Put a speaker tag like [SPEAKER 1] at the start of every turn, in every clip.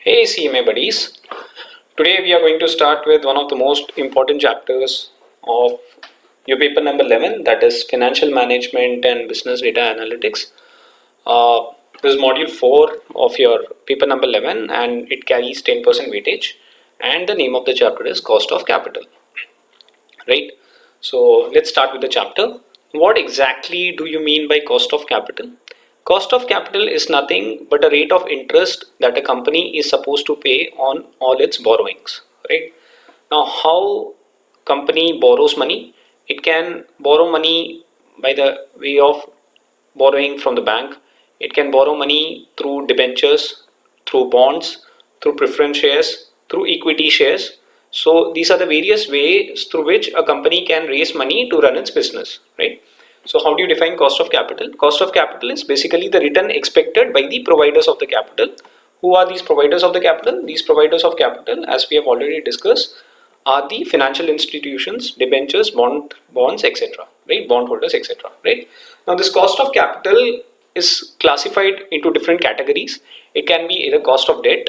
[SPEAKER 1] Hey CMA buddies, today we are going to start with one of the most important chapters of your paper number 11, that is Financial Management and Business Data Analytics. This is module 4 of your paper number 11 and it carries 10% weightage, and the name of the chapter is Cost of Capital. Right? So let's start with the chapter. What exactly do you mean by cost of capital? Cost of capital is nothing but a rate of interest that a company is supposed to pay on all its borrowings, right? Now, how company borrows money? It can borrow money by the way of borrowing from the bank. It can borrow money through debentures, through bonds, through preference shares, through equity shares. So these are the various ways through which a company can raise money to run its business, right? So how do you define cost of capital? Cost of capital is basically the return expected by the providers of the capital. Who are these providers of the capital? These providers of capital, as we have already discussed, are the financial institutions, debentures, bonds, etc. Right? Bondholders, etc. Right? Now, this cost of capital is classified into different categories. It can be either cost of debt,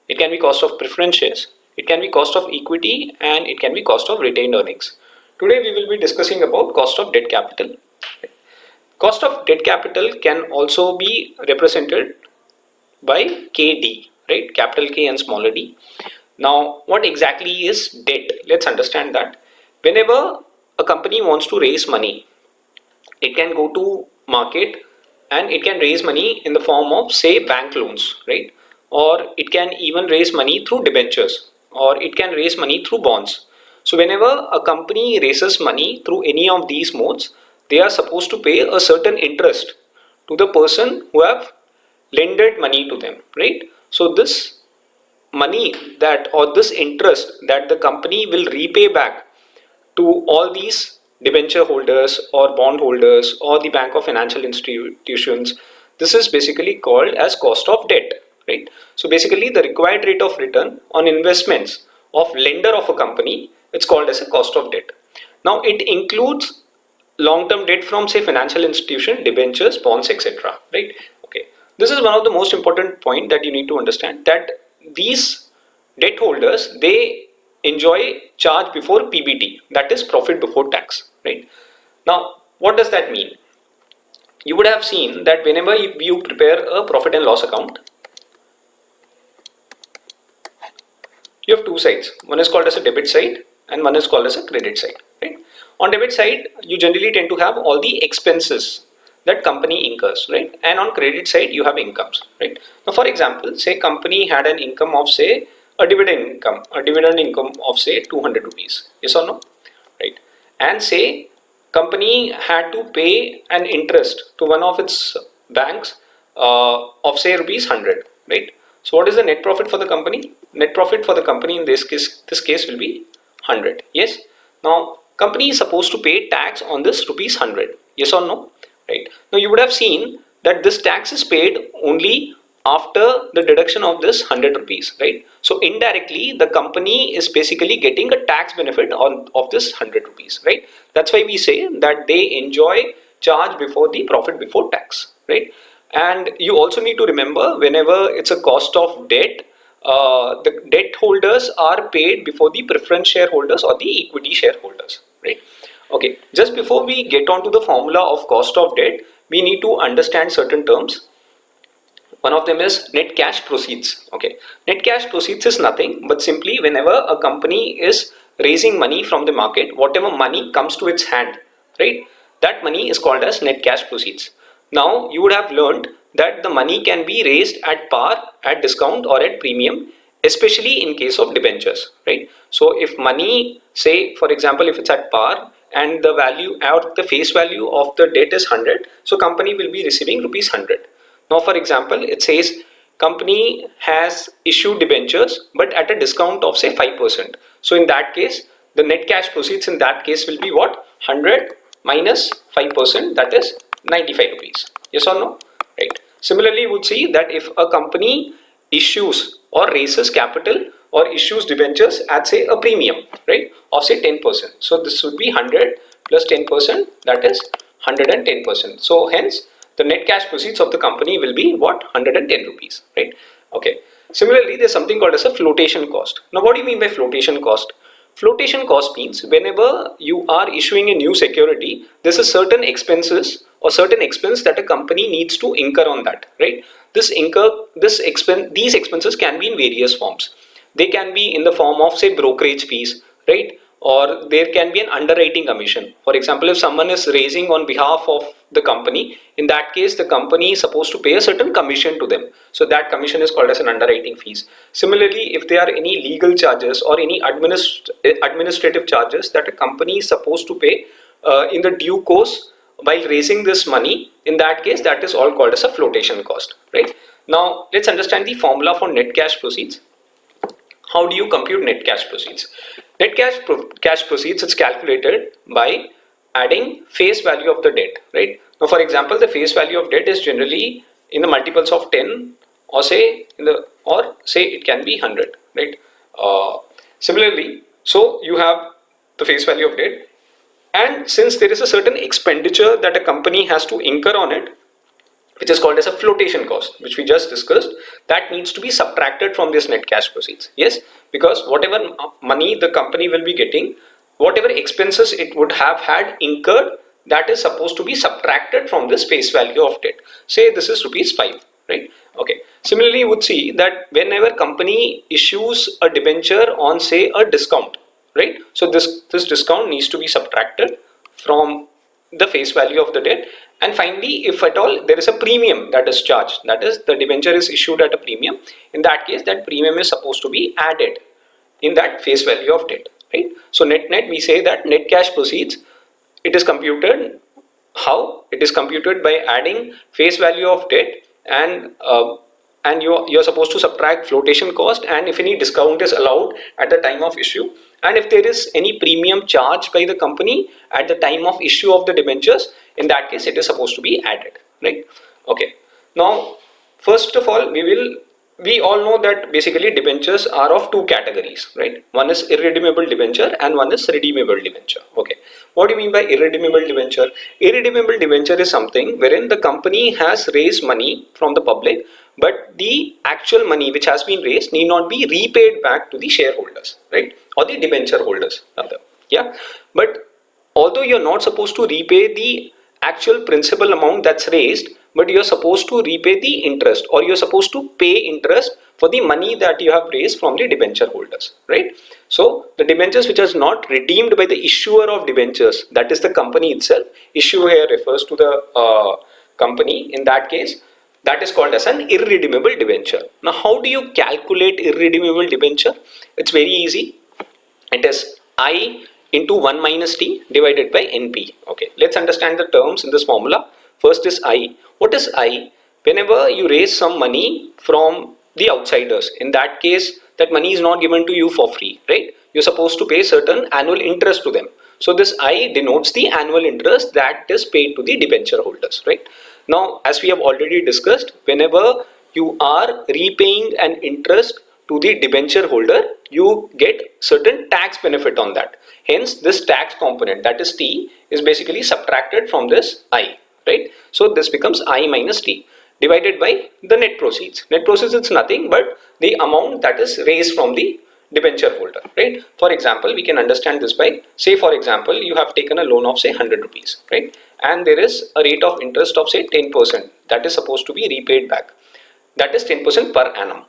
[SPEAKER 1] it can be cost of preference shares, it can be cost of equity, and it can be cost of retained earnings. Today, we will be discussing about cost of debt capital. Cost of debt capital can also be represented by KD, right? Capital K and smaller d. Now, what exactly is debt? Let's understand that. Whenever a company wants to raise money, it can go to market and it can raise money in the form of, say, bank loans, right? Or it can even raise money through debentures, or it can raise money through bonds. So whenever a company raises money through any of these modes, they are supposed to pay a certain interest to the person who have lended money to them, right? So this money that, or this interest that the company will repay back to all these debenture holders or bond holders or the bank of financial institutions, this is basically called as cost of debt, right? So basically the required rate of return on investments of lender of a company, it's called as a cost of debt. Now it includes long-term debt from, say, financial institution, debentures, bonds, etc. Right? Okay. This is one of the most important point that you need to understand, that these debt holders, they enjoy charge before PBT, that is profit before tax. Right? Now, what does that mean? You would have seen that whenever you prepare a profit and loss account, you have two sides. One is called as a debit side and one is called as a credit side. Right? On debit side, you generally tend to have all the expenses that company incurs, right? And on credit side, you have incomes, right? Now, for example, say company had an income of, say, a dividend income of, say, 200 rupees. Yes or no? Right? And say company had to pay an interest to one of its banks of, say, rupees 100, right? So what is the net profit for the company? Net profit for the company in this case will be 100. Yes. Now company is supposed to pay tax on this rupees 100. Yes or no? Right. Now you would have seen that this tax is paid only after the deduction of this 100 rupees, right? So indirectly the company is basically getting a tax benefit of this 100 rupees, right? That's why we say that they enjoy charge before the profit before tax, right? And you also need to remember, whenever it's a cost of debt, the debt holders are paid before the preference shareholders or the equity shareholders, right? Okay, just before we get on to the formula of cost of debt, we need to understand certain terms. One of them is net cash proceeds. Okay, net cash proceeds is nothing but simply whenever a company is raising money from the market, whatever money comes to its hand, right? That money is called as net cash proceeds. Now you would have learned that the money can be raised at par, at discount, or at premium, especially in case of debentures, right? So if money, say for example, if it's at par and the value or the face value of the debt is 100, so company will be receiving rupees 100. Now, for example, it says company has issued debentures but at a discount of, say, 5%. So in that case, the net cash proceeds in that case will be what? 100 minus 5%, that is 95 rupees. Yes or no? Right. Similarly, you would see that if a company issues or raises capital or issues debentures at, say, a premium, right, of, say, 10%. So this would be 100 plus 10%, that is 110%. So hence the net cash proceeds of the company will be what? 110 rupees, right? Okay. Similarly, there's something called as a flotation cost. Now, what do you mean by flotation cost? Flotation cost means whenever you are issuing a new security, there's a certain expenses or certain expense that a company needs to incur on that, right? These expenses can be in various forms. They can be in the form of, say, brokerage fees, right? Or there can be an underwriting commission. For example, if someone is raising on behalf of the company, in that case the company is supposed to pay a certain commission to them, so that commission is called as an underwriting fees. Similarly, if there are any legal charges or any administrative charges that a company is supposed to pay in the due course while raising this money, in that case that is all called as a flotation cost, right? Now let's understand the formula for net cash proceeds. How do you compute net cash proceeds? Net cash proceeds is calculated by adding face value of the debt, right? Now, for example, the face value of debt is generally in the multiples of 10, or say it can be 100, right? Similarly, so you have the face value of debt, and since there is a certain expenditure that a company has to incur on it, which is called as a flotation cost, which we just discussed, that needs to be subtracted from this net cash proceeds. Yes, because whatever money the company will be getting, whatever expenses it would have had incurred, that is supposed to be subtracted from this face value of debt. Say this is rupees 5, right? Okay. Similarly, you would see that whenever company issues a debenture on, say, a discount, right? So this discount needs to be subtracted from the face value of the debt. And finally, if at all there is a premium that is charged, that is, the debenture is issued at a premium, in that case that premium is supposed to be added in that face value of debt, right? So net we say that net cash proceeds, it is computed. How? It is computed by adding face value of debt, and you're supposed to subtract flotation cost, and if any discount is allowed at the time of issue, and if there is any premium charged by the company at the time of issue of the debentures, in that case it is supposed to be added, right? Okay. Now, first of all, we all know that basically debentures are of two categories, right? One is irredeemable debenture and one is redeemable debenture. Okay. What do you mean by irredeemable debenture? Irredeemable debenture is something wherein the company has raised money from the public, but the actual money which has been raised need not be repaid back to the shareholders, right? Or the debenture holders rather. Yeah. But although you're not supposed to repay the actual principal amount that's raised, but you're supposed to repay the interest, or you're supposed to pay interest for the money that you have raised from the debenture holders, right? So the debentures which is not redeemed by the issuer of debentures, that is the company itself, issue here refers to the company, in that case that is called as an irredeemable debenture. Now, how do you calculate irredeemable debenture? It's very easy. It is I into 1 minus t divided by np. Okay, let's understand the terms in this formula. First is I. What is I? Whenever you raise some money from the outsiders, in that case that money is not given to you for free, right? You're supposed to pay certain annual interest to them. So this I denotes the annual interest that is paid to the debenture holders, right? Now, as we have already discussed, whenever you are repaying an interest to the debenture holder, you get certain tax benefit on that. Hence, this tax component, that is T, is basically subtracted from this I, right? So this becomes I minus T divided by the net proceeds. Net proceeds is nothing but the amount that is raised from the debenture holder, right? For example, we can understand this by, say for example, you have taken a loan of say 100 rupees, right? And there is a rate of interest of say 10% that is supposed to be repaid back. That is 10% per annum.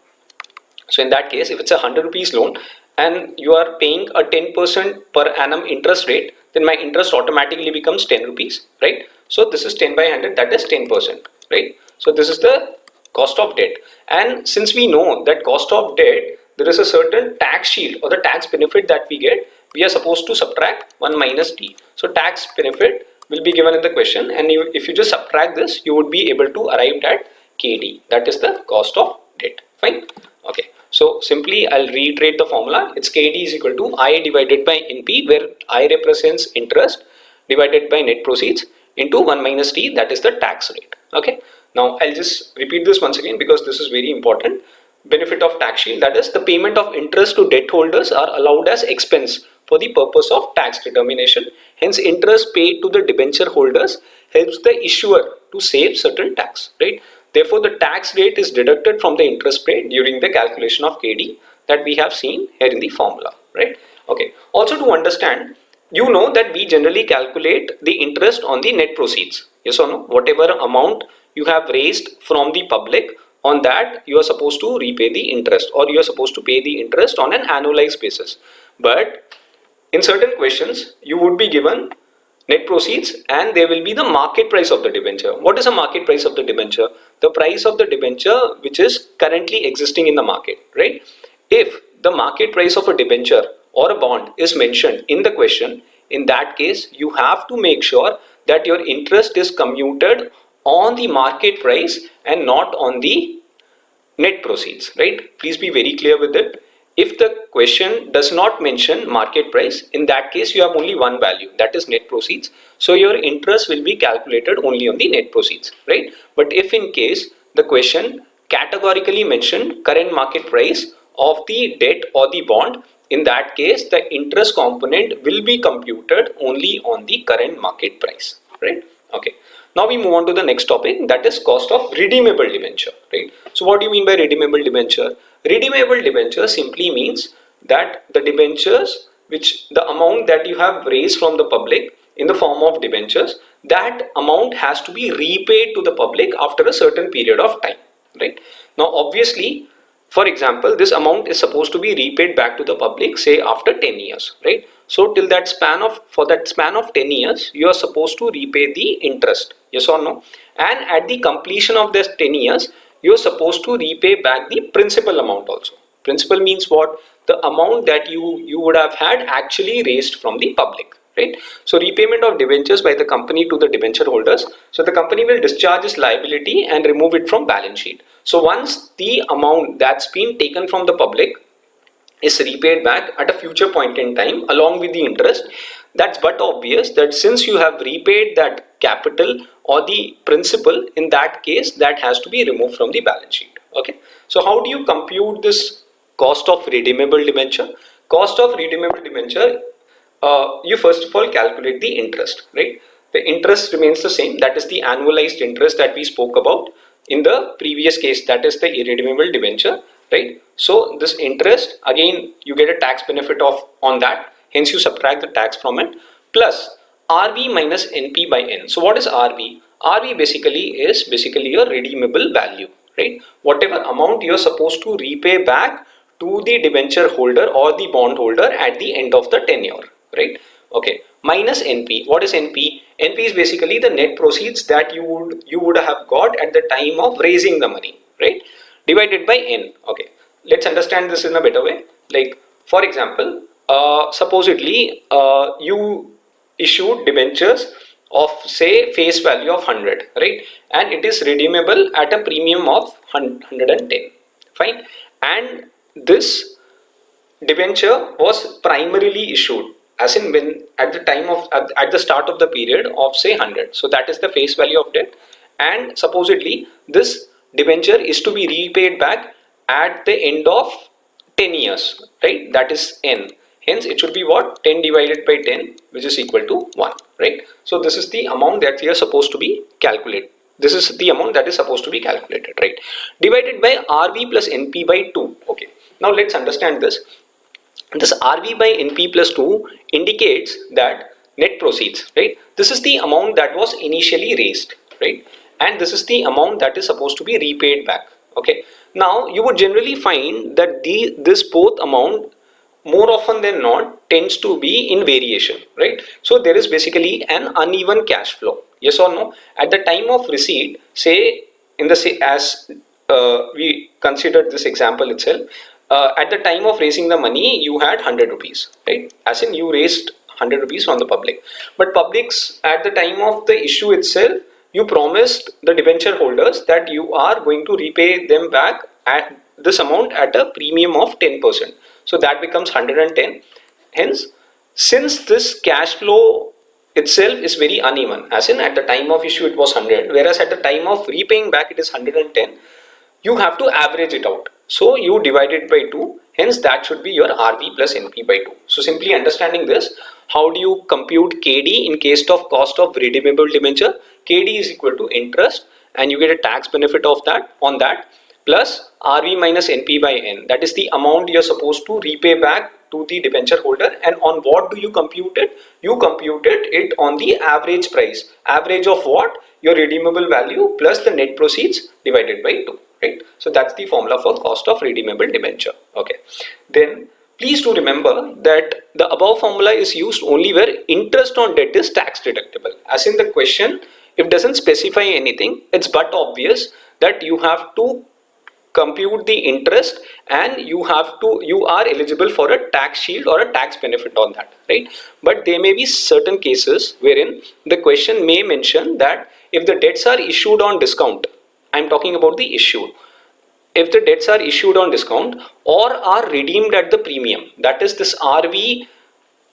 [SPEAKER 1] So in that case, if it's a 100 rupees loan and you are paying a 10% per annum interest rate, then my interest automatically becomes 10 rupees, right? So this is 10 by 100, that is 10%, right? So this is the cost of debt. And since we know that cost of debt, there is a certain tax shield or the tax benefit that we get, we are supposed to subtract 1 minus t. So tax benefit will be given in the question, and if you just subtract this, you would be able to arrive at KD, that is the cost of debt. Fine. Okay. So simply I'll reiterate the formula. It's KD is equal to I divided by NP, where I represents interest divided by net proceeds into 1 minus t, that is the tax rate. Okay. Now I'll just repeat this once again because this is very important. Benefit of tax shield, that is the payment of interest to debt holders are allowed as expense for the purpose of tax determination. Hence, interest paid to the debenture holders helps the issuer to save certain tax, right? Therefore, the tax rate is deducted from the interest paid during the calculation of KD that we have seen here in the formula, right? Okay. Also, to understand, you know that we generally calculate the interest on the net proceeds. Yes or no? Whatever amount you have raised from the public, on that you are supposed to repay the interest, or you are supposed to pay the interest on an annualized basis. But in certain questions, you would be given net proceeds and there will be the market price of the debenture. What is the market price of the debenture? The price of the debenture which is currently existing in the market, right? If the market price of a debenture or a bond is mentioned in the question, in that case you have to make sure that your interest is computed on the market price and not on the net proceeds, right? Please be very clear with it. If the question does not mention market price, in that case you have only one value, that is net proceeds. So your interest will be calculated only on the net proceeds, right? But if in case the question categorically mentioned current market price of the debt or the bond, in that case the interest component will be computed only on the current market price, right? Okay. Now we move on to the next topic, that is cost of redeemable debenture, right? So what do you mean by redeemable debenture? Redeemable debenture simply means that the debentures, which the amount that you have raised from the public in the form of debentures, that amount has to be repaid to the public after a certain period of time, right? Now obviously, for example, this amount is supposed to be repaid back to the public, say after 10 years, right? So till that for that span of 10 years, you are supposed to repay the interest, yes or no? And at the completion of this 10 years, you are supposed to repay back the principal amount also. Principal means what? The amount that you would have had actually raised from the public, right? So repayment of debentures by the company to the debenture holders. So the company will discharge its liability and remove it from balance sheet. So once the amount that's been taken from the public is repaid back at a future point in time along with the interest, that's but obvious that since you have repaid that capital or the principal, in that case that has to be removed from the balance sheet. Okay, so how do you compute this cost of redeemable debenture? Cost of redeemable debenture, you first of all calculate the interest, right? The interest remains the same, that is the annualized interest that we spoke about in the previous case, that is the irredeemable debenture, right? So this interest, again you get a tax benefit of on that, hence you subtract the tax from it, plus RV minus NP by N. So what is RV? RV basically is your redeemable value, right? Whatever amount you are supposed to repay back to the debenture holder or the bond holder at the end of the tenure, right? Okay, minus NP. What is NP? NP is basically the net proceeds that you would have got at the time of raising the money, right? Divided by N. Okay, let's understand this in a better way. Like for example, supposedly you issued debentures of say face value of 100, right? And it is redeemable at a premium of 110. Fine. And this debenture was primarily issued as in when at the time of at the start of the period of say 100. So that is the face value of debt, and supposedly this debenture is to be repaid back at the end of 10 years, right? That is N. Hence it should be what? 10 divided by 10, which is equal to 1, right? So this is the amount that we are supposed to be calculated. This is the amount that is supposed to be calculated, right? Divided by RV plus NP by 2. Okay, now let's understand this. This RV by NP plus 2 indicates that net proceeds, right? This is the amount that was initially raised, right? And this is the amount that is supposed to be repaid back. Okay, now you would generally find that this both amount more often than not tends to be in variation, right? So there is basically an uneven cash flow, yes or no? At the time of receipt, say in the as we considered this example itself, at the time of raising the money you had 100 rupees, right? As in you raised 100 rupees from the public, but publics at the time of the issue itself, you promised the debenture holders that you are going to repay them back at this amount at a premium of 10%. So that becomes 110. Hence, since this cash flow itself is very uneven, as in at the time of issue it was 100, whereas at the time of repaying back it is 110, you have to average it out. So you divide it by 2, hence that should be your RV plus NP by 2. So simply understanding this, how do you compute KD in case of cost of redeemable debenture? KD is equal to interest and you get a tax benefit of that on that, plus RV minus NP by N, that is the amount you're supposed to repay back to the debenture holder. And on what do you compute it? You computed it on the average price. Average of what? Your redeemable value plus the net proceeds divided by 2, right? So that's the formula for cost of redeemable debenture. Okay, then please do remember that the above formula is used only where interest on debt is tax deductible. As in the question, if doesn't specify anything, it's but obvious that you have to compute the interest and you are eligible for a tax shield or a tax benefit on that, right? But there may be certain cases wherein the question may mention that if the debts are issued on discount, I'm talking about the issue, if the debts are issued on discount or are redeemed at the premium, that is this RV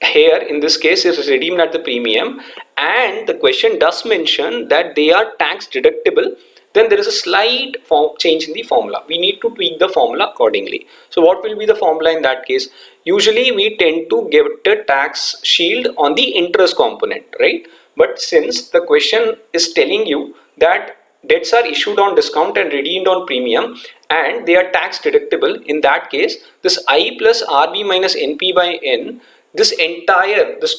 [SPEAKER 1] here in this case is redeemed at the premium, and the question does mention that they are tax deductible, then there is a slight change in the formula. We need to tweak the formula accordingly. So what will be the formula in that case? Usually we tend to give a tax shield on the interest component, right? But since the question is telling you that debts are issued on discount and redeemed on premium and they are tax deductible, in that case this I plus RB minus NP by N, this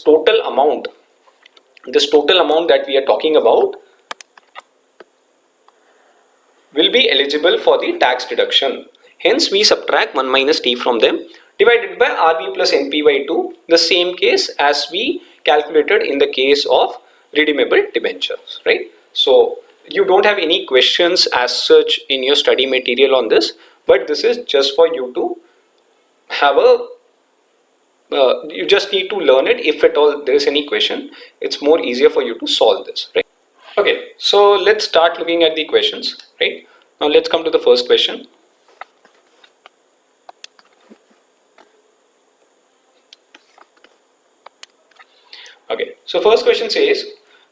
[SPEAKER 1] total amount that we are talking about will be eligible for the tax deduction. Hence we subtract 1 minus T from them, divided by RB plus NP by 2, the same case as we calculated in the case of redeemable debentures, right? So you don't have any questions as such in your study material on this, but this is just for you to have a you just need to learn it. If at all there is any question, it's more easier for you to solve this, right? Okay, so let's start looking at the questions, right? Now let's come to the first question. Okay, so first question says,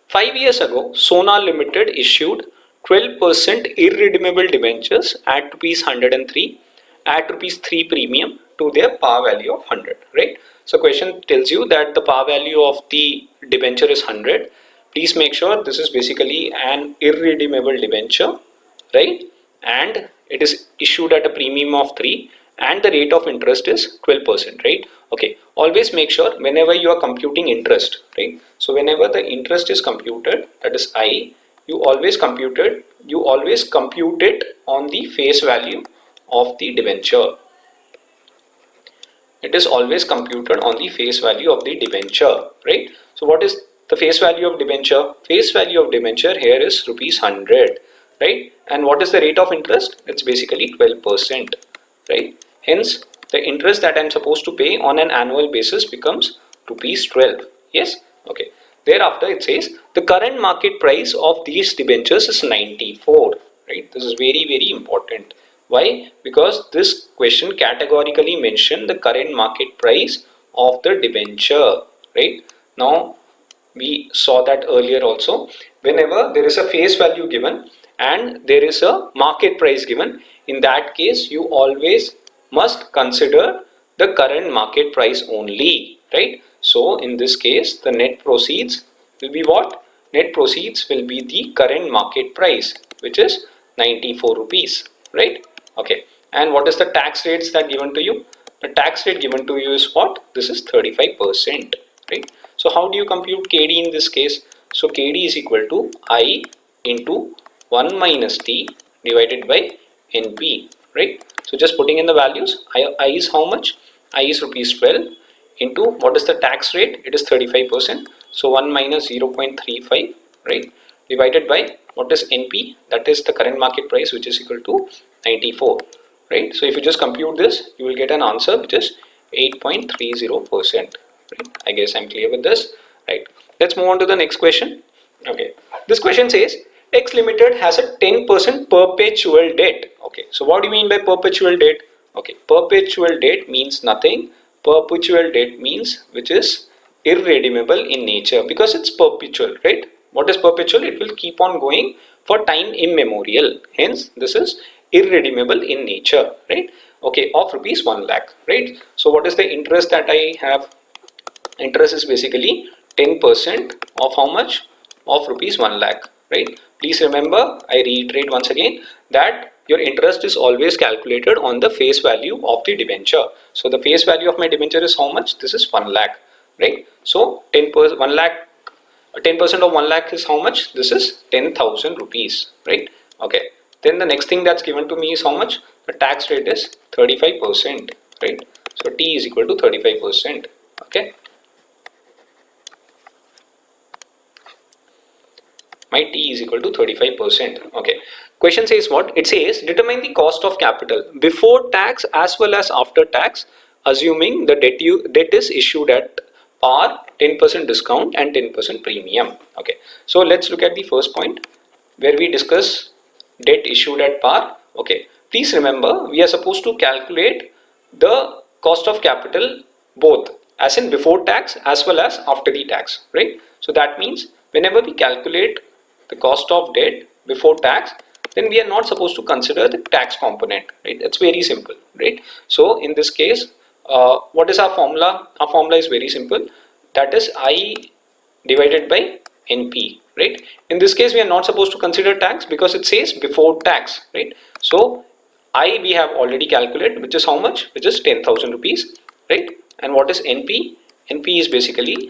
[SPEAKER 1] 5 years ago, Sona Limited issued 12% irredeemable debentures at rupees 103 at rupees 3 premium to their par value of 100, right? So question tells you that the par value of the debenture is 100. Please make sure this is basically an irredeemable debenture, right? And it is issued at a premium of 3 and the rate of interest is 12%, right? Okay, always make sure whenever you are computing interest, right? So whenever the interest is computed, that is I, you always compute it on the face value of the debenture. It is always computed on the face value of the debenture, right? So what is the face value of debenture? Face value of debenture here is rupees 100, right? And what is the rate of interest? It's basically 12%, right? Hence the interest that I'm supposed to pay on an annual basis becomes rupees 12. Yes, okay. Thereafter it says the current market price of these debentures is 94, right? This is very, very important. Why? Because this question categorically mentioned the current market price of the debenture, right? Now we saw that earlier also. Whenever there is a face value given and there is a market price given, in that case you always must consider the current market price only, right? So in this case the net proceeds will be what? Net proceeds will be the current market price, which is 94 rupees, right? Okay, and what is the tax rates that given to you? The tax rate given to you is what? This is 35%, right? So how do you compute KD in this case? So KD is equal to I into 1 minus T divided by NP, right? So just putting in the values, I is how much? I is rupees 12 into what is the tax rate? It is 35%. So 1 minus 0.35, right? Divided by what is NP? That is the current market price, which is equal to 94, right? So if you just compute this, you will get an answer which is 8.30%, right? I guess I'm clear with this, right? Let's move on to the next question. Okay, this question says X Limited has a 10% perpetual debt. Okay, so what do you mean by perpetual debt? Okay, perpetual debt means nothing. Perpetual debt means which is irredeemable in nature because it's perpetual, right? What is perpetual? It will keep on going for time immemorial. Hence, this is irredeemable in nature, right? Okay, of rupees 1 lakh, right? So what is the interest that I have? Interest is basically 10% of how much? Of rupees 1 lakh, right? Please remember, I reiterate once again that your interest is always calculated on the face value of the debenture. So the face value of my debenture is how much? This is 1 lakh, right? So 10%, 1 lakh, 10% of 1 lakh is how much? This is 10,000 rupees, right? Okay. Then the next thing that's given to me is how much? The tax rate is 35%, right? So T is equal to 35%, okay? My T is equal to 35%. Okay. Question says what? It says determine the cost of capital before tax as well as after tax, assuming the debt is issued at par, 10% discount and 10% premium. Okay. So let's look at the first point where we discuss debt issued at par. Okay. Please remember, we are supposed to calculate the cost of capital both as in before tax as well as after the tax, right? So that means whenever we calculate the cost of debt before tax, then we are not supposed to consider the tax component, right? It's very simple, right? So in this case, what is our formula? Our formula is very simple, that is I divided by NP, right? In this case we are not supposed to consider tax because it says before tax, right? So I we have already calculated, which is how much? Which is 10,000 rupees, right? And what is NP? NP is basically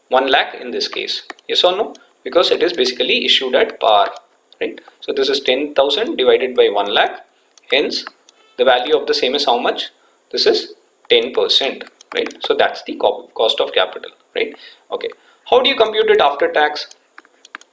[SPEAKER 1] 1 lakh in this case, yes or no? Because it is basically issued at par, right? So this is 10,000 divided by 1 lakh, hence the value of the same is how much? This is 10%, right? So that's the cost of capital, right? Okay. How do you compute it after tax?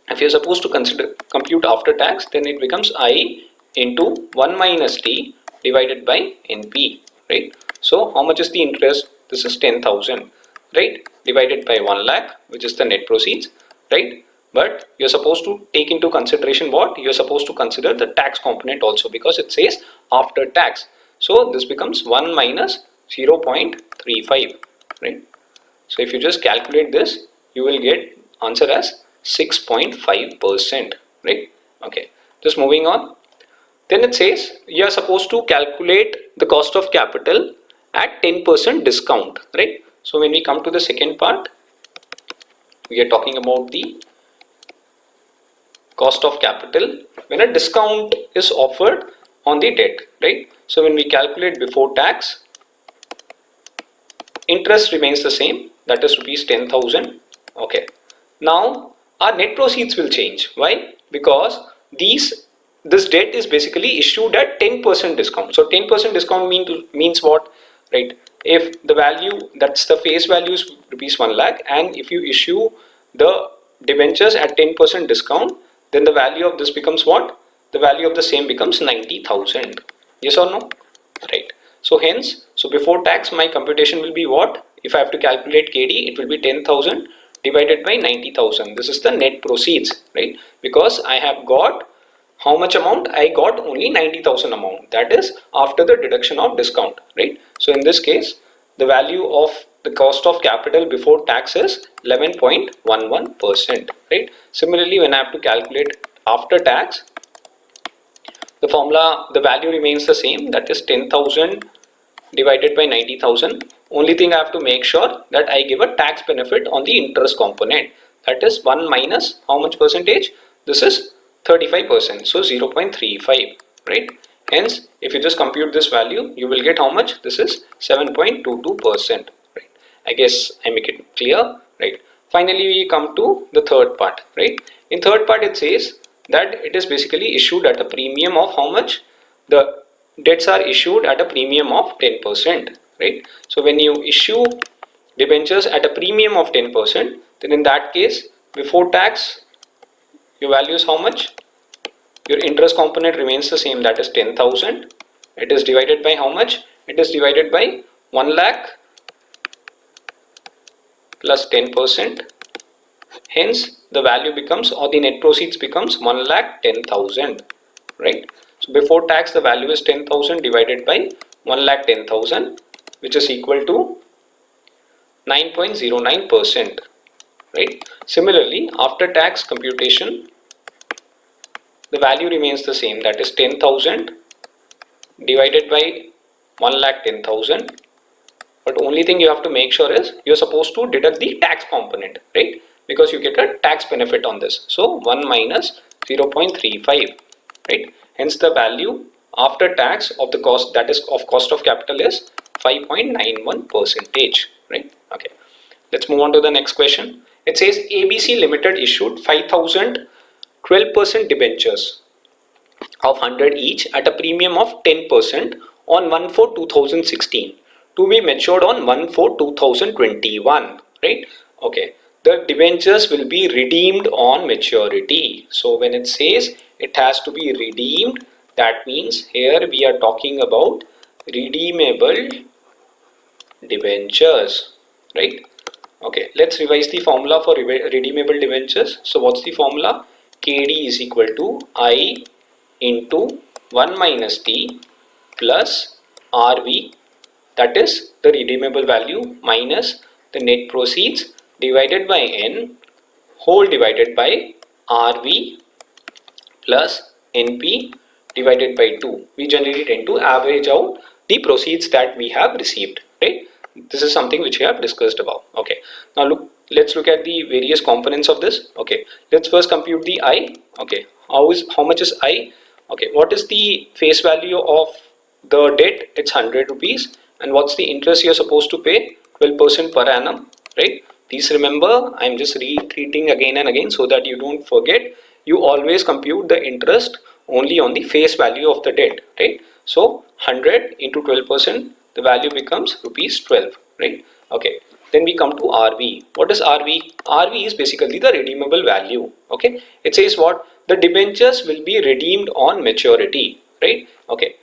[SPEAKER 1] If you're supposed to compute after tax, then it becomes I into 1 minus T divided by NP, right? So how much is the interest? This is 10,000, right? Divided by 1 lakh, which is the net proceeds, right? But you're supposed to take into consideration what? You're supposed to consider the tax component also because it says after tax. So this becomes 1 minus 0.35, right? So if you just calculate this, you will get answer as 6.5%, right? Okay, just moving on. Then it says you are supposed to calculate the cost of capital at 10% discount, right? So when we come to the second part, we are talking about the cost of capital when a discount is offered on the debt, right? So when we calculate before tax, interest remains the same, that is rupees 10,000. Okay. Now our net proceeds will change. Why? Because this debt is basically issued at 10% discount. So 10% discount means what, right? If the value, that's the face value is rupees 1 lakh, and if you issue the debentures at 10% discount, then the value of this becomes what? The value of the same becomes 90,000. Yes or no? Right. So hence, so before tax my computation will be what? If I have to calculate KD, it will be 10,000 divided by 90,000. This is the net proceeds, right? Because I have got how much amount? I got only 90,000 amount. That is after the deduction of discount, right? So in this case, the value of the cost of capital before tax is 11.11%, right? Similarly, when I have to calculate after tax, the formula, the value remains the same, that is 10,000 divided by 90,000. Only thing I have to make sure that I give a tax benefit on the interest component, that is 1 minus how much percentage? This is 35%, so 0.35, right? Hence, if you just compute this value, you will get how much? This is 7.22%, right? I guess I make it clear, right? Finally, we come to the third part, right? In third part, it says that it is basically issued at a premium of how much? The debts are issued at a premium of 10%, right? So when you issue debentures at a premium of 10%, then in that case, before tax, your value is how much? Your interest component remains the same, that is 10,000. It is divided by how much? It is divided by 1 lakh plus 10%. Hence, the value becomes, or the net proceeds becomes 1 lakh 10,000, right? So before tax, the value is 10,000 divided by 1 lakh 10,000, which is equal to 9.09%, right? Similarly, after tax computation, the value remains the same, that is 10,000 divided by 1 lakh 10,000. But only thing you have to make sure is you're supposed to deduct the tax component, right? because you get a tax benefit on this. So 1 minus 0.35, right? Hence the value after tax of the cost, that is of cost of capital, is 5.91%, right? Okay, let's move on to the next question. It says ABC Limited issued 5,000 12% debentures of 100 each at a premium of 10% on 1/4/2016 to be matured on 1/4/2021, right? Okay, the debentures will be redeemed on maturity. So when it says it has to be redeemed, that means here we are talking about redeemable debentures, right? Okay, let's revise the formula for redeemable debentures. So what's the formula? KD is equal to I into 1 minus T plus RV, that is the redeemable value, minus the net proceeds divided by N whole divided by RV plus NP divided by 2. We generally tend to average out the proceeds that we have received, right? This is something which we have discussed above. Okay, now let's look at the various components of this. Okay, let's first compute the I. Okay, how much is I? Okay, what is the face value of the debt? It's 100 rupees. And what's the interest you're supposed to pay? 12% per annum, right? Please remember, I'm just repeating again and again so that you don't forget. You always compute the interest only on the face value of the debt, right? So 100 into 12%, the value becomes rupees 12, right? Okay, then we come to RV. What is RV? RV is basically the redeemable value. Okay, it says what? The debentures will be redeemed on maturity, right? Okay,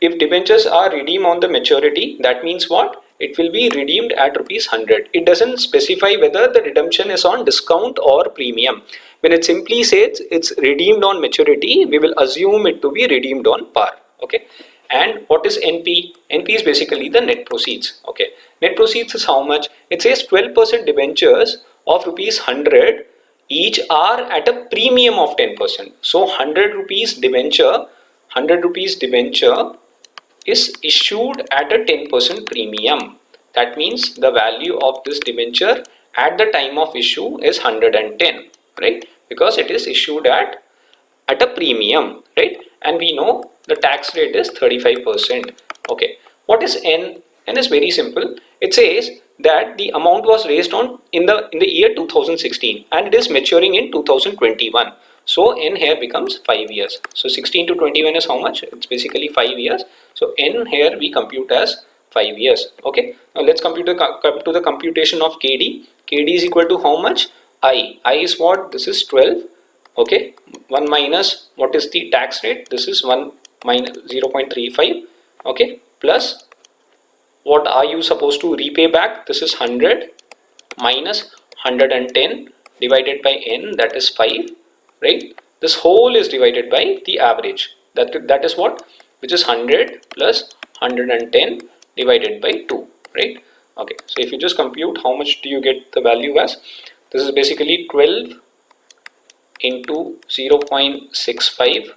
[SPEAKER 1] if debentures are redeemed on the maturity, that means what? It will be redeemed at rupees 100. It doesn't specify whether the redemption is on discount or premium. When it simply says it's redeemed on maturity, we will assume it to be redeemed on par. Okay, and what is NP? NP is basically the net proceeds. Okay, net proceeds is how much? It says 12% debentures of rupees 100 each are at a premium of 10%. So 100 rupees debenture is issued at a 10% premium. That means the value of this debenture at the time of issue is 110, right? Because it is issued at a premium, right? And we know the tax rate is 35%. Okay, what is N? N is very simple. It says that the amount was raised on in the year 2016 and it is maturing in 2021. So N here becomes 5 years. So 16 to 21 is how much? It's basically 5 years. So N here we compute as 5 years. Okay, now let's come to the computation of KD. KD is equal to how much? I is what? This is 12. Okay, 1 minus what is the tax rate? This is 1 minus 0.35. Okay, plus what are you supposed to repay back? This is 100 minus 110 divided by N, that is 5, right? This whole is divided by the average, that is what? Which is 100 plus 110 divided by 2, right? Okay, so if you just compute, how much do you get the value as? This is basically 12 into 0.65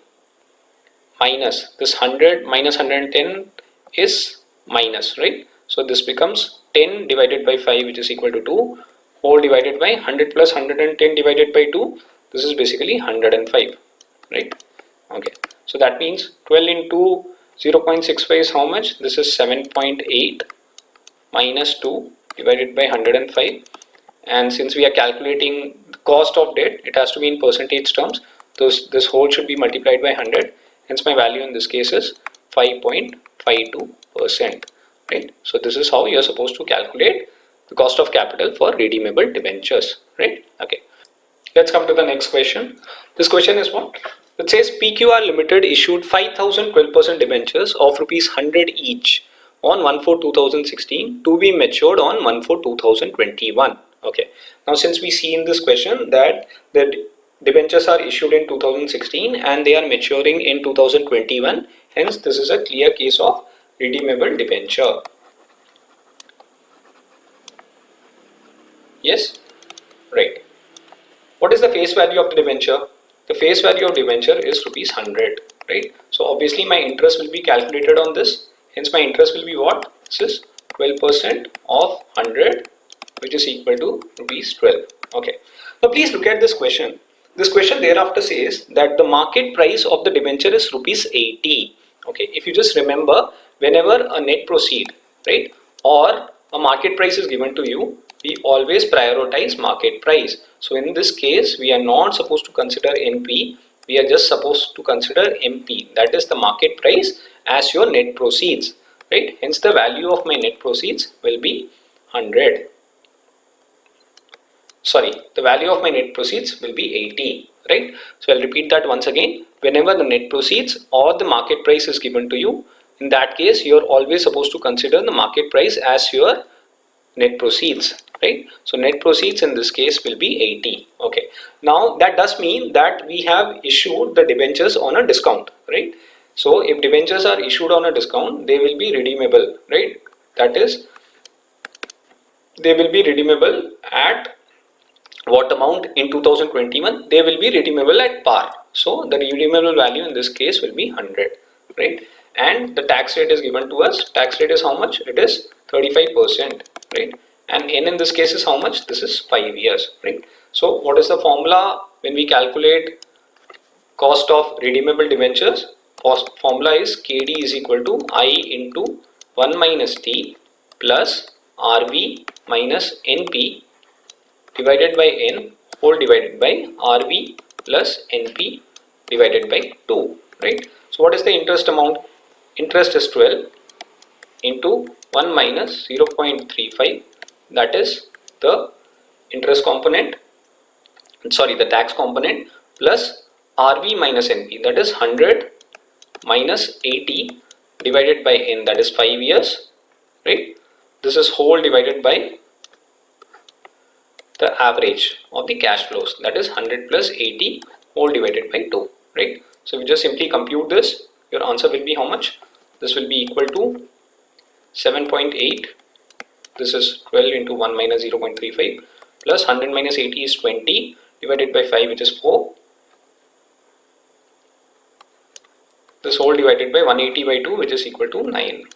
[SPEAKER 1] minus this 100 minus 110 is minus, right? So this becomes 10 divided by 5, which is equal to 2, whole divided by 100 plus 110 divided by 2. This is basically 105, right? Okay, so that means 12 into 0.65 is how much? This is 7.8 minus 2 divided by 105. And since we are calculating the cost of debt, it has to be in percentage terms. This whole should be multiplied by 100. Hence my value in this case is 5.52%, right? So this is how you are supposed to calculate the cost of capital for redeemable debentures, right? Okay, let's come to the next question. This question is what? It says PQR Limited issued 5,000 12% debentures of rupees 100 each on 1/4/2016 to be matured on 1/4/2021. Okay, now since we see in this question that the debentures are issued in 2016 and they are maturing in 2021, hence this is a clear case of redeemable debenture. Yes, right. What is the face value of the debenture? The face value of debenture is rupees 100, right? So obviously my interest will be calculated on this. Hence my interest will be what? This is 12% of 100, which is equal to rupees 12, Okay. Now please look at this question. This question thereafter says that the market price of the debenture is rupees 80. Okay. If you just remember, whenever a net proceed, right, or a market price is given to you, we always prioritize market price. So in this case, we are not supposed to consider NP. We are just supposed to consider MP, that is the market price, as your net proceeds, right? Hence the value of my net proceeds will be 100. Sorry, the value of my net proceeds will be 80, right? So I'll repeat that once again. Whenever the net proceeds or the market price is given to you, in that case you're always supposed to consider the market price as your net proceeds, right? So net proceeds in this case will be 80. Okay, now that does mean that we have issued the debentures on a discount, right? So if debentures are issued on a discount, they will be redeemable, right? That is, they will be redeemable at what amount in 2021? They will be redeemable at par. So the redeemable value in this case will be 100, right? And the tax rate is given to us. Tax rate is how much? It is 35%, right? And n in this case is how much? This is 5 years, right? So what is the formula when we calculate cost of redeemable debentures? Formula is KD is equal to I into 1 minus T plus RV minus NP divided by N whole divided by RV plus NP divided by 2, right? So what is the interest amount? Interest is 12 into 1 minus 0.35, that is the interest component, sorry, the tax component, plus RV minus NP, that is 100 minus 80 divided by N, that is 5 years, right? This is whole divided by the average of the cash flows, that is 100 plus 80 whole divided by 2, right? So if you just simply compute this, your answer will be how much? This will be equal to 7.8. This is 12 into 1 minus 0.35 plus 100 minus 80 is 20 divided by 5, which is 4. This whole divided by 180 by 2, which is equal to 90,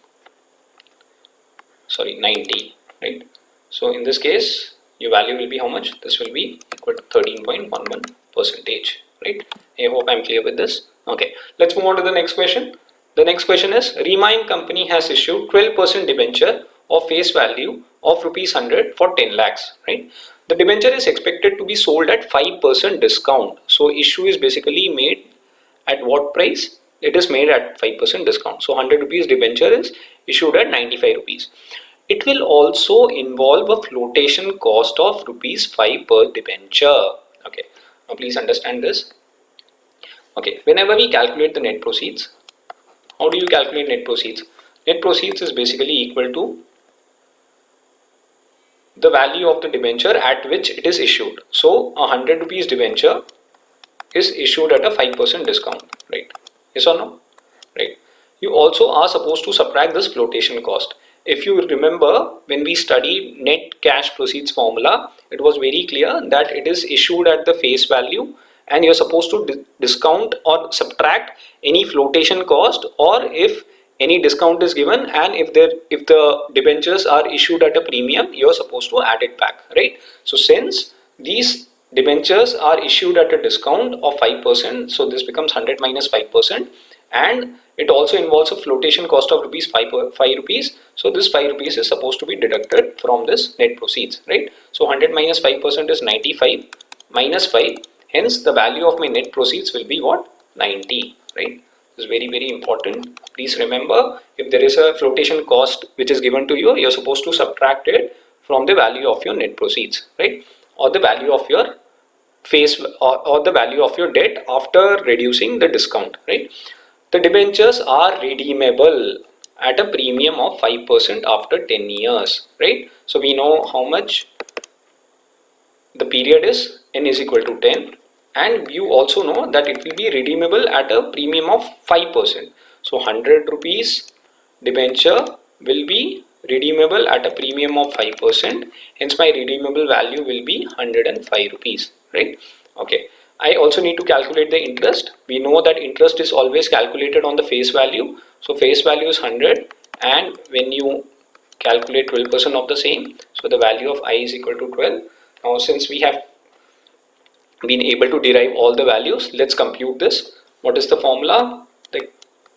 [SPEAKER 1] right? So in this case, your value will be how much? This will be equal to 13.11%, right? I hope I'm clear with this. Okay, let's move on to the next question. The next question is, Remind Company has issued 12% debenture of face value of rupees 100 for 10 lakhs, right? The debenture is expected to be sold at 5% discount. So issue is basically made at what price? It is made at 5% discount. So 100 rupees debenture is issued at 95 rupees. It will also involve a flotation cost of rupees 5 per debenture. Okay, now please understand this. Okay, whenever we calculate the net proceeds, how do you calculate net proceeds? Net proceeds is basically equal to the value of the debenture at which it is issued. So a 100 rupees debenture is issued at a 5% discount, right? Yes or no? Right. You also are supposed to subtract this flotation cost. If you remember, when we studied net cash proceeds formula, it was very clear that it is issued at the face value and you're supposed to discount or subtract any flotation cost, or if any discount is given, and if the debentures are issued at a premium, you're supposed to add it back, right? So since these debentures are issued at a discount of 5%, so this becomes 100 minus 5%, and it also involves a flotation cost of rupees 5 rupees. So this 5 rupees is supposed to be deducted from this net proceeds, right? So 100 minus 5% is 95 minus 5. Hence the value of my net proceeds will be what? 90, right? This is very, very important. Please remember, if there is a flotation cost which is given to you, you're supposed to subtract it from the value of your net proceeds, right? Or the value of your face, or the value of your debt after reducing the discount, right? The debentures are redeemable at a premium of 5% after 10 years, right? So we know how much the period is, n is equal to 10, and you also know that it will be redeemable at a premium of 5%. So 100 rupees debenture will be redeemable at a premium of 5%. Hence my redeemable value will be 105 rupees, right? Okay. I also need to calculate the interest. We know that interest is always calculated on the face value. So face value is 100, and when you calculate 12% of the same, so the value of I is equal to 12. Now since we have been able to derive all the values, let's compute this. What is the formula?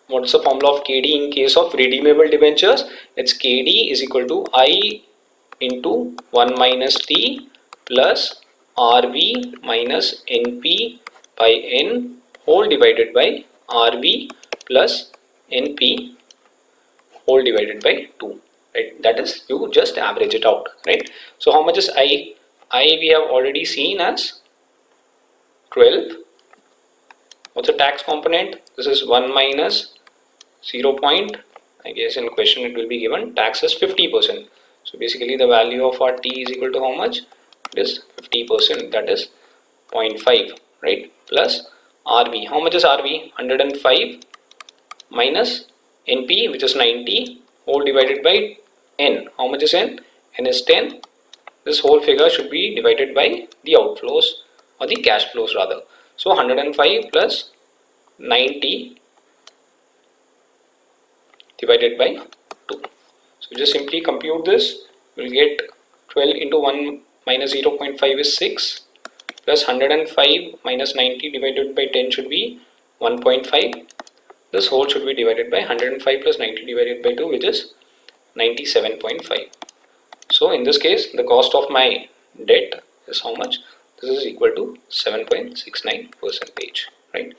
[SPEAKER 1] What's the formula of KD in case of redeemable debentures? It's KD is equal to I into 1 minus T plus RV minus NP by N whole divided by RV plus NP whole divided by 2. Right? That is, you just average it out. Right? So how much is I? I we have already seen as 12. What's the tax component? This is 1 minus 0. I guess in question it will be given tax is 50%. So basically the value of our T is equal to how much? It is 50%, that is 0.5, right? Plus RV. How much is RV? 105 minus NP, which is 90, whole divided by N. How much is N? N is 10. This whole figure should be divided by the outflows or the cash flows rather. So 105 plus 90 divided by 2. So just simply compute this. We'll get 12 into 1 minus 0.5 is 6 plus 105 minus 90 divided by 10 should be 1.5. This whole should be divided by 105 plus 90 divided by 2, which is 97.5. So in this case the cost of my debt is how much? This is equal to 7.69%, right?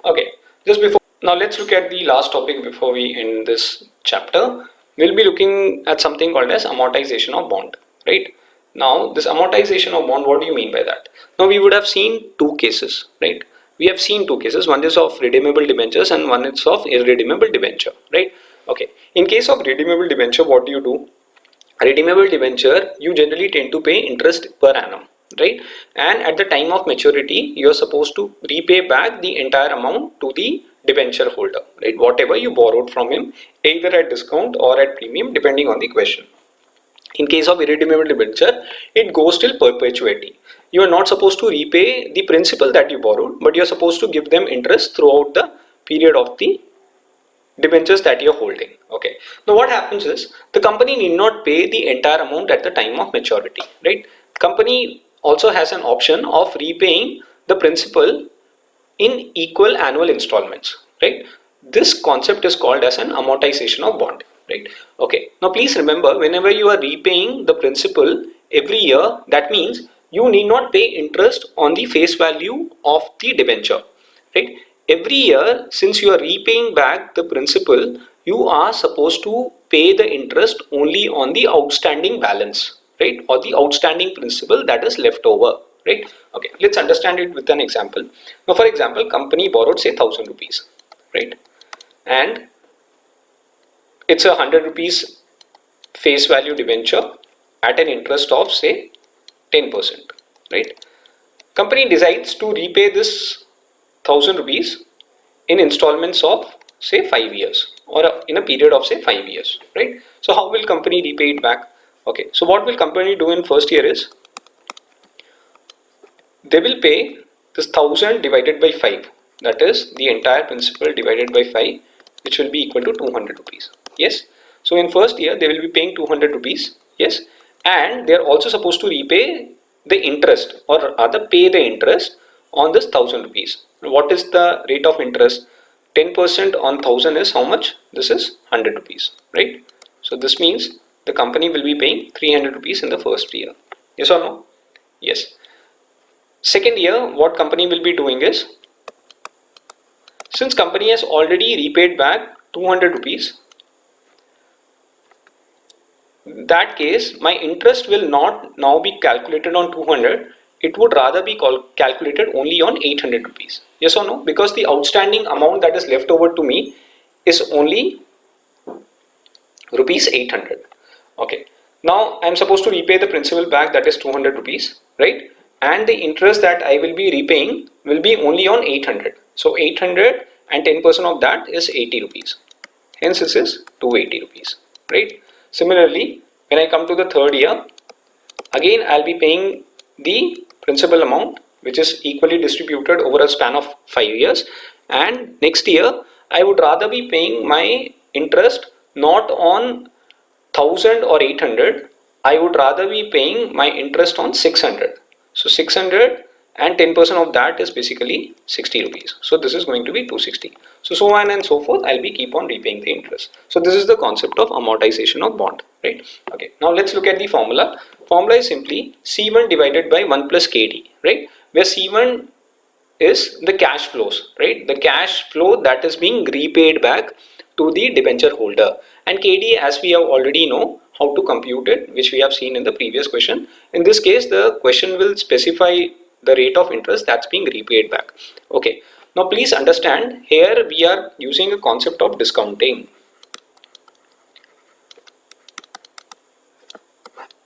[SPEAKER 1] Okay, just before now let's look at the last topic before we end this chapter. We'll be looking at something called as amortization of bond, right? Now this amortization of bond, what do you mean by that? Now we would have seen two cases, right? We have seen two cases. One is of redeemable debentures and one is of irredeemable debenture, right? Okay, in case of redeemable debenture, what do you do? Redeemable debenture, you generally tend to pay interest per annum, right? And at the time of maturity you are supposed to repay back the entire amount to the debenture holder, right? Whatever you borrowed from him, either at discount or at premium, depending on the question. In case of irredeemable debenture, it goes till perpetuity. You are not supposed to repay the principal that you borrowed, but you are supposed to give them interest throughout the period of the debentures that you are holding. Okay, now what happens is the company need not pay the entire amount at the time of maturity, right? Company also has an option of repaying the principal in equal annual installments, right? This concept is called as an amortization of bond, right? Okay, now please remember, whenever you are repaying the principal every year, that means you need not pay interest on the face value of the debenture, right? Every year, since you are repaying back the principal, you are supposed to pay the interest only on the outstanding balance, right? Or the outstanding principal that is left over, right? Okay, let's understand it with an example. Now for example, company borrowed say 1000 rupees, right? And it's a 100 rupees face value debenture at an interest of say 10%, right? Company decides to repay this 1000 rupees in installments of say 5 years or in a period of say 5 years, right? So how will company repay it back? Okay, so what will company do in first year is they will pay this 1000 divided by 5, that is the entire principal divided by 5, which will be equal to 200 rupees. Yes, so in first year they will be paying 200 rupees. Yes, and they are also supposed to repay the interest, or rather pay the interest on this 1000 rupees. What is the rate of interest? 10% on 1000 is how much? This is 100 rupees, right? So this means the company will be paying 300 rupees in the first year. Yes or no? Yes. Second year, what company will be doing is, since company has already repaid back 200 rupees, in that case my interest will not now be calculated on 200, it would rather be calculated only on 800 rupees. Yes or no? Because the outstanding amount that is left over to me is only rupees 800. Okay, now I am supposed to repay the principal back, that is 200 rupees, right? And the interest that I will be repaying will be only on 800. So 800 and 10% of that is 80 rupees. Hence this is 280 rupees, right? Similarly, when I come to the third year, again I'll be paying the principal amount, which is equally distributed over a span of 5 years, and next year I would rather be paying my interest not on 1000 or 800, I would rather be paying my interest on 600. So 600 and 10% of that is basically 60 rupees. So this is going to be 260. So on and so forth, I'll be keep on repaying the interest. So this is the concept of amortization of bond, right? Okay, now let's look at the formula. Formula is simply C1 divided by 1 plus KD, right? Where C1 is the cash flows, right? The cash flow that is being repaid back to the debenture holder, and KD, as we have already know how to compute it, which we have seen in the previous question. In this case, the question will specify the rate of interest that's being repaid back. Okay, now please understand, here we are using a concept of discounting.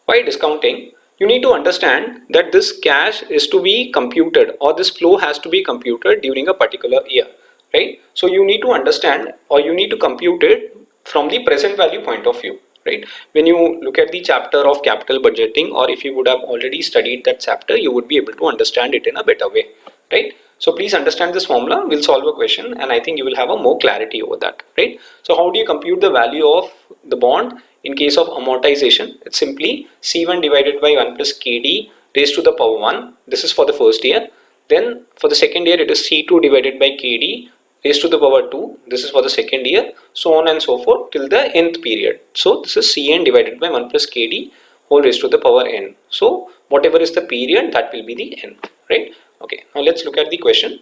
[SPEAKER 1] By discounting, you need to understand that this cash is to be computed, or this flow has to be computed during a particular year, right? So you need to understand, or you need to compute it from the present value point of view, right? When you look at the chapter of capital budgeting, or if you would have already studied that chapter, you would be able to understand it in a better way, right? So please understand this formula. We'll solve a question, and I think you will have a more clarity over that, right? So how do you compute the value of the bond in case of amortization? It's simply C1 divided by 1 plus KD raised to the power 1. This is for the first year. Then for the second year, it is C2 divided by KD raised to the power 2. This is for the second year, so on and so forth till the nth period. So this is Cn divided by 1 plus KD whole raised to the power n. So whatever is the period, that will be the n, right? Okay, now let's look at the question.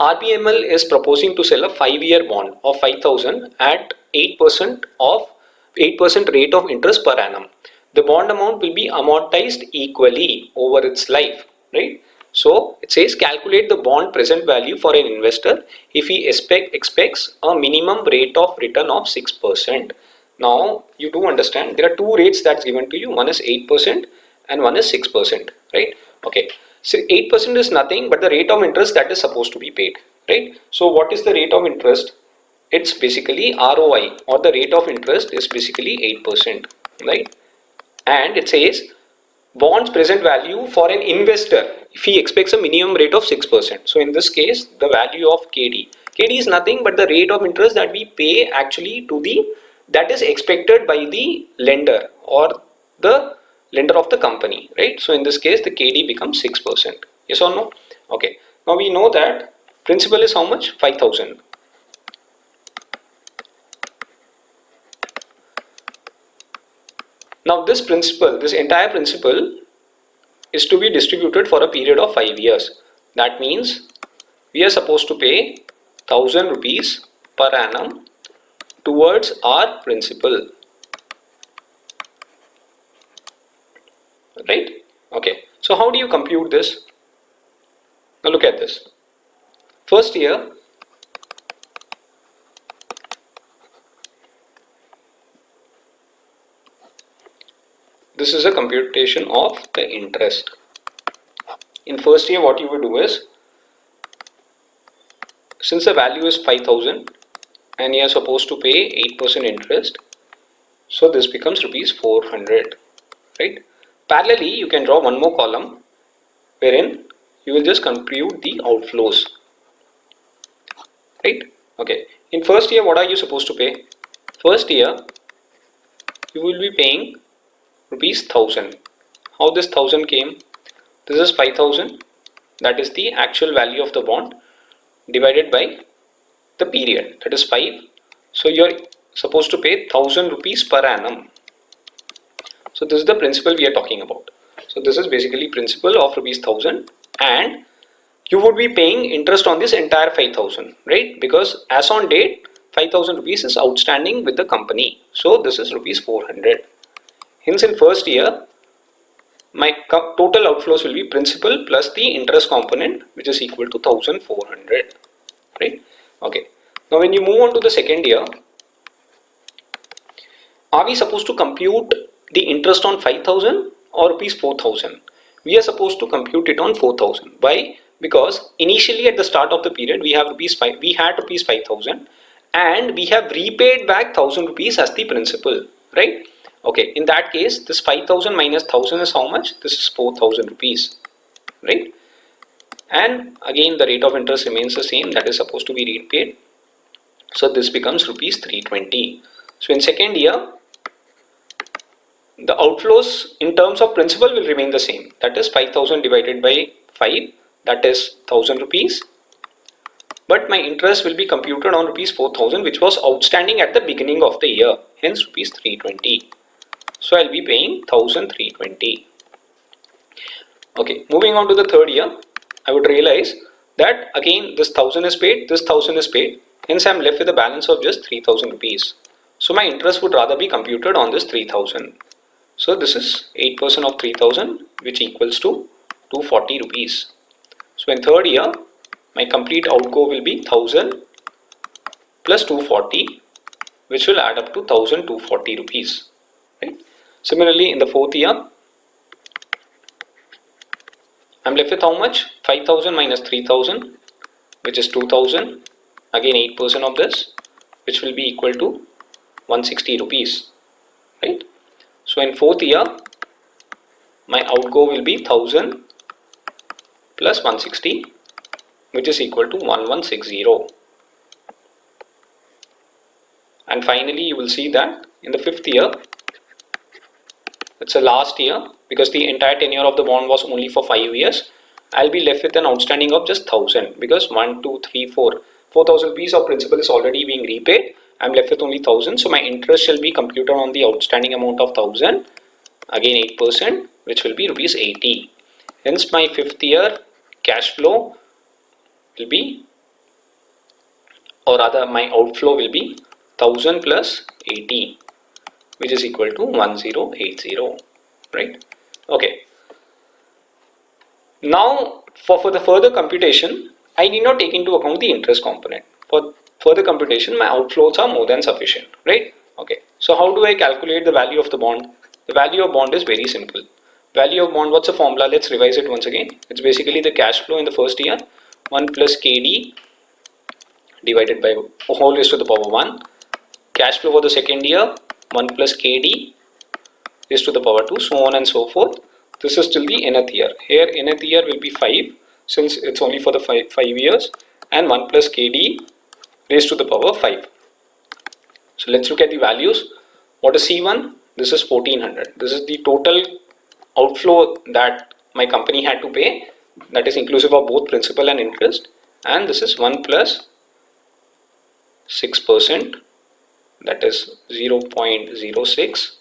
[SPEAKER 1] RBML is proposing to sell a 5-year bond of 5,000 at 8% rate of interest per annum. The bond amount will be amortized equally over its life, right? So it says calculate the bond present value for an investor if he expects a minimum rate of return of 6%. Now you do understand there are two rates that's given to you. One is 8% and one is 6%, right? Okay, so 8% is nothing but the rate of interest that is supposed to be paid, right? So what is the rate of interest? It's basically ROI, or the rate of interest is basically 8%, right? And it says bonds present value for an investor if he expects a minimum rate of 6%. So in this case, the value of KD is nothing but the rate of interest that we pay actually to the, that is expected by the lender or the lender of the company, right? So in this case, the KD becomes 6%. Yes or no? Okay. Now we know that principal is how much? 5,000. Now this principal, this entire principal is to be distributed for a period of 5 years. That means we are supposed to pay 1,000 rupees per annum towards our principal, right? Okay, so how do you compute this? Now look at this. First year, this is a computation of the interest. In first year, what you will do is, since the value is 5,000 and you are supposed to pay 8% interest, so this becomes rupees 400, right? Parallelly, you can draw one more column wherein you will just compute the outflows, right? Okay, in first year, what are you supposed to pay? First year, you will be paying rupees 1,000. How this 1,000 came? This is 5,000, that is the actual value of the bond, divided by the period, that is 5. So you are supposed to pay 1,000 rupees per annum. So this is the principal we are talking about. So this is basically principal of rupees 1,000, and you would be paying interest on this entire 5,000, right? Because as on date, 5,000 rupees is outstanding with the company. So this is rupees 400. Hence in first year, my total outflows will be principal plus the interest component, which is equal to 1,400, right? Okay. Now when you move on to the second year, are we supposed to compute the interest on 5,000 or rupees 4,000? We are supposed to compute it on 4,000. Why? Because initially at the start of the period, we had rupees 5,000, and we have repaid back 1,000 rupees as the principal, right? Okay, in that case, this 5,000 minus 1,000 is how much? This is 4,000 rupees, right? And again, the rate of interest remains the same, that is supposed to be repaid. So this becomes rupees 320. So in second year, the outflows in terms of principal will remain the same. That is 5,000 divided by 5, that is 1,000 rupees. But my interest will be computed on rupees 4,000, which was outstanding at the beginning of the year, hence rupees 320. So I'll be paying 1,320. Okay, moving on to the third year, I would realize that again this 1,000 is paid, this 1,000 is paid, hence I'm left with a balance of just 3,000 rupees. So my interest would rather be computed on this 3,000. So this is 8% of 3,000, which equals to 240 rupees. So in third year, my complete outgo will be 1,000 plus 240, which will add up to 1,240 rupees. Right? Similarly, in the fourth year, I'm left with how much? 5,000 minus 3,000, which is 2,000. Again 8% of this, which will be equal to 160 rupees. Right? So in fourth year, my outgo will be 1,000 plus 160, which is equal to 1160. And finally, you will see that in the fifth year, it's a last year, because the entire tenure of the bond was only for 5 years. I'll be left with an outstanding of just 1,000, because 4,000 rupees of principal is already being repaid. I'm left with only 1,000, so my interest shall be computed on the outstanding amount of 1,000, again 8%, which will be rupees 80. Hence my fifth year cash flow will be, or rather my outflow will be 1,000 plus 80, which is equal to 1080. Right? Okay. Now for the further computation, I need not take into account the interest component. For further computation, my outflows are more than sufficient. Right? Okay. So how do I calculate the value of the bond? The value of bond is very simple. Value of bond, what's the formula? Let's revise it once again. It's basically the cash flow in the first year, 1 plus KD divided by whole raised to the power 1. Cash flow for the second year, 1 plus KD raised to the power 2, so on and so forth. This is till the nth year. Here nth year will be 5, since it's only for the 5 years, and 1 plus KD raised to the power 5. So let's look at the values. What is C1? This is 1400. This is the total outflow that my company had to pay, that is inclusive of both principal and interest, and this is 1 plus 6%, that is 0.06,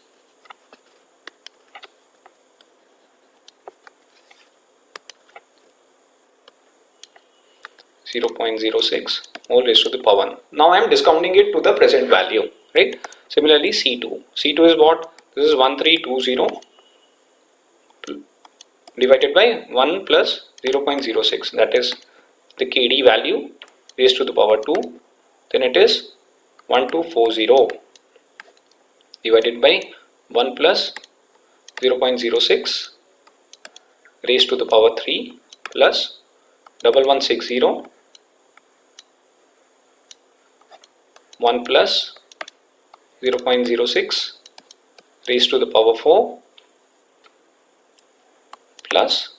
[SPEAKER 1] whole raised to the power 1. Now I am discounting it to the present value, right? Similarly, C2 is what? This is 1320 divided by 1 plus 0.06, that is the KD value raised to the power 2. Then it is 1240 divided by 1 plus 0.06 raised to the power 3 plus 1160 1 plus 0.06 raised to the power 4 plus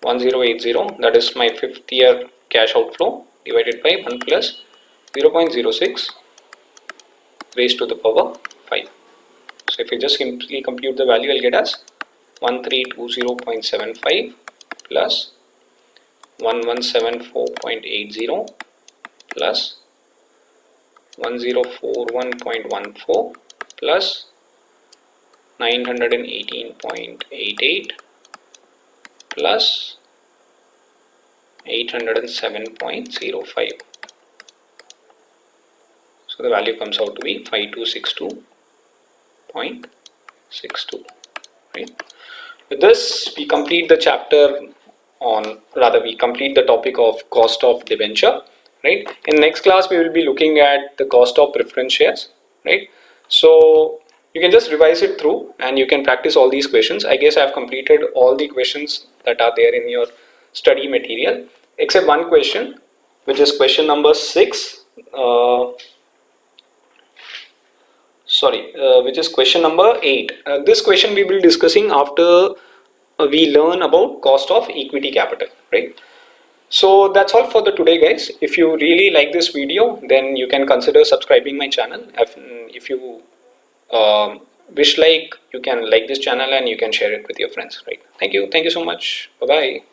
[SPEAKER 1] 1080, that is my fifth year cash outflow, divided by 1 plus 0.06 raised to the power 5. So if you just simply compute the value, I'll get as 1320.75 plus 1174.80 plus 1041.14 plus 918.88 plus 807.05. So the value comes out to be 5262.62. Right? With this, we complete the chapter on, rather we complete the topic of cost of debenture. Right? In next class, we will be looking at the cost of preference shares. Right? So you can just revise it through and you can practice all these questions. I guess I have completed all the questions that are there in your study material, except one question, which is question number 6. Which is question number 8. This question we will be discussing after we learn about cost of equity capital, right? So that's all for the today, guys. If you really like this video, then you can consider subscribing my channel. If you wish like, you can like this channel and you can share it with your friends, right? Thank you so much. Bye bye.